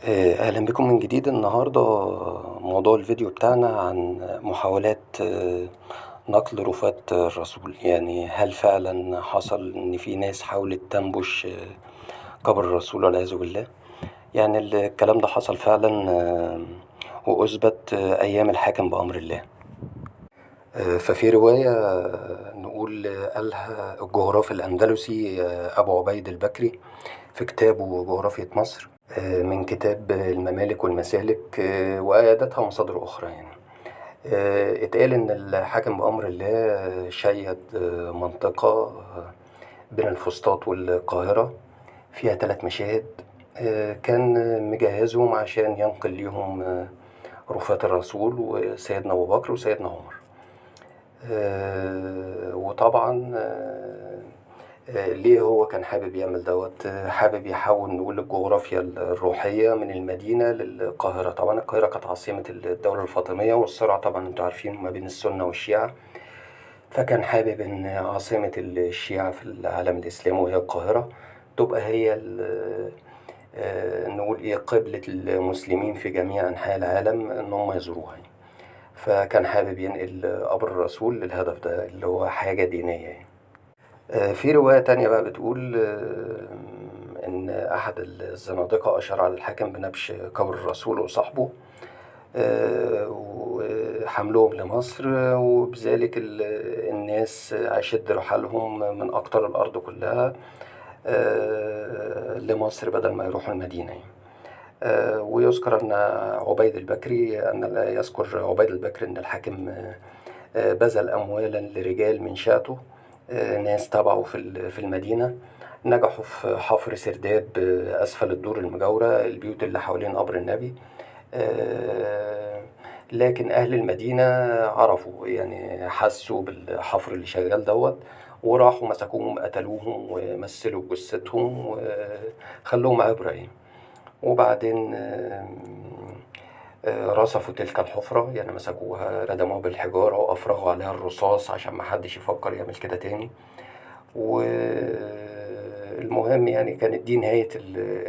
أهلا بكم من جديد. النهاردة موضوع الفيديو بتاعنا عن محاولات نقل رفاة الرسول. يعني هل فعلا حصل إن في ناس حاولت تنبش قبر الرسول والعياذ بالله؟ يعني الكلام ده حصل فعلا، وأثبت أيام الحاكم بأمر الله. ففي رواية نقول قالها الجغرافي الأندلسي أبو عبيد البكري في كتابه جغرافية مصر، من كتاب الممالك والمسالك، وأيادتها مصادر أخرى. يعني اتقال إن الحاكم بأمر الله شيد منطقة بين الفسطاط والقاهرة فيها 3 مشاهد. كان مجهزهم عشان ينقل ليهم رفاة الرسول وسيدنا أبو بكر وسيدنا عمر. وطبعا ليه هو كان حابب يعمل دوت؟ حابب يحول نقول الجغرافيا الروحية من المدينة للقاهرة. طبعا القاهرة كانت عاصمة الدولة الفاطمية، والصراع طبعا انتوا عارفين ما بين السنة والشيعة. فكان حابب ان عاصمة الشيعة في العالم الإسلامي وهي القاهرة تبقى هي نقول ايه قبلة المسلمين في جميع أنحاء العالم ان هم يزوروها. فكان حابب ينقل قبر الرسول للهدف ده اللي هو حاجة دينية يعني. في رواية تانية بقى بتقول إن أحد الزنادقة أشار على الحاكم بنبش قبر الرسول وصحبه، وحملهم لمصر، وبذلك الناس أشد رحالهم من أقطار الأرض كلها لمصر بدل ما يروحوا المدينة يعني. ويذكر أن عبيد البكري يذكر عبيد البكري أن الحاكم بذل أموالا لرجال من شاته، ناس تبعه في المدينة، نجحوا في حفر سرداب أسفل الدور المجاورة البيوت اللي حوالين قبر النبي. لكن أهل المدينة عرفوا، يعني حسوا بالحفر اللي شغال دوت، وراحوا مسكوهم قتلوهم ومثلوا جثتهم وخلوهم عبرة يعني. وبعدين رصفوا تلك الحفرة، يعني مسكوها ردموها بالحجارة وأفرغوا عليها الرصاص عشان محدش يفكر يعمل كده تاني. والمهم يعني كانت دي نهاية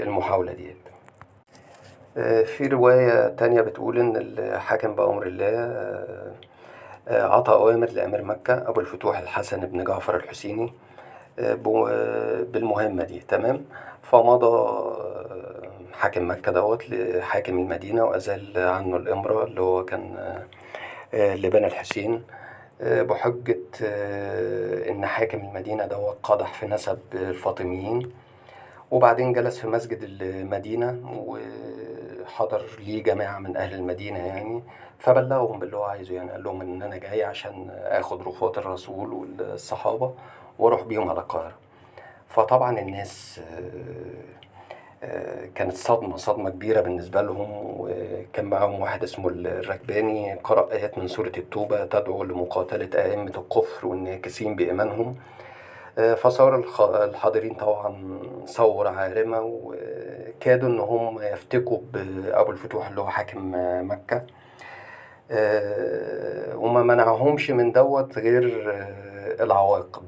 المحاولة دي. في رواية تانية بتقول إن الحاكم بأمر الله عطى أوامر لأمير مكة أبو الفتوح الحسن بن جعفر الحسيني بالمهمة دي. تمام. فمضى حاكم مكة دوت لحاكم المدينة وأزال عنه الإمرة اللي هو كان لبني الحسين، بحجة إن حاكم المدينة دوت قدح في نسب الفاطميين. وبعدين جلس في مسجد المدينة وحضر ليه جماعة من أهل المدينة يعني، فبلغهم باللي هو عايزه. يعني قال لهم إن أنا جاي عشان آخد رفوات الرسول والصحابة وأروح بيهم على القاهرة. فطبعا الناس كانت صدمة كبيرة بالنسبة لهم. وكان معاهم واحد اسمه الركباني قرأ آيات من سورة التوبة تدعو لمقاتلة أئمة الكفر والناكسين بإيمانهم. فصار الحاضرين طبعا ثورة عارمة، وكادوا إن هم يفتكوا بأبو الفتوح اللي هو حاكم مكة. وما منعهمش من دوت غير العواقب.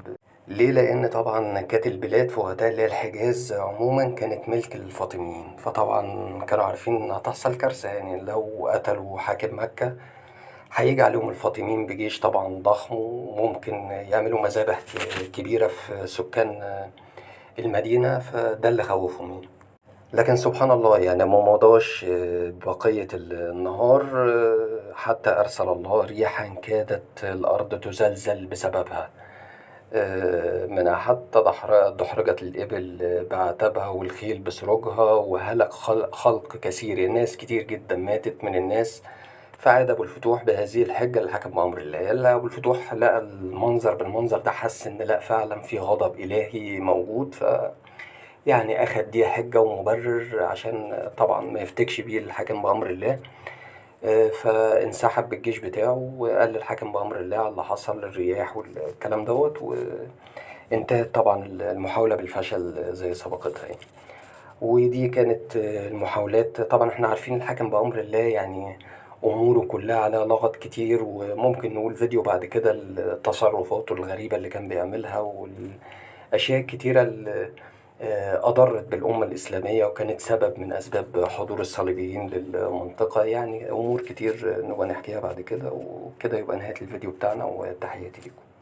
ليه؟ لأن طبعا كانت البلاد في وقتها اللي هي الحجاز عموما كانت ملك للفاطميين، فطبعا كانوا عارفين إن هتحصل كارثة. يعني لو قتلوا حاكم مكة هيجي عليهم الفاطميين بجيش طبعا ضخم، وممكن يعملوا مذابح كبيرة في سكان المدينة. فده اللي خوفهم يعني. لكن سبحان الله يعني ما مضاش بقية النهار حتى أرسل الله ريحا كادت الأرض تزلزل بسببها، منها حتى دحرجت الإبل بعتبها والخيل بسروجها، وهلك خلق كثير، ناس كتير جدا ماتت من الناس. فعاد أبو الفتوح بهذه الحجة اللي حكم بأمر الله. يلا أبو الفتوح لقى المنظر بالمنظر ده، حس إن لأ فعلا في غضب إلهي موجود. يعني أخد دي حجة ومبرر عشان طبعا ما يفتكش بيه الحاكم بأمر الله. فانسحب بالجيش بتاعه وقال للحاكم بأمر الله على اللي حصل للرياح والكلام دوت. وانتهت طبعا المحاولة بالفشل زي سبقتها يعني. ودي كانت المحاولات. طبعا احنا عارفين الحاكم بأمر الله يعني أموره كلها عليها لغط كتير، وممكن نقول فيديو بعد كده التصرفات الغريبة اللي كان بيعملها والأشياء الكتيرة أضرت بالأمة الإسلامية وكانت سبب من أسباب حضور الصليبيين للمنطقة. يعني أمور كتير نبقى نحكيها بعد كده، وكده يبقى نهاية الفيديو بتاعنا، وتحياتي لكم.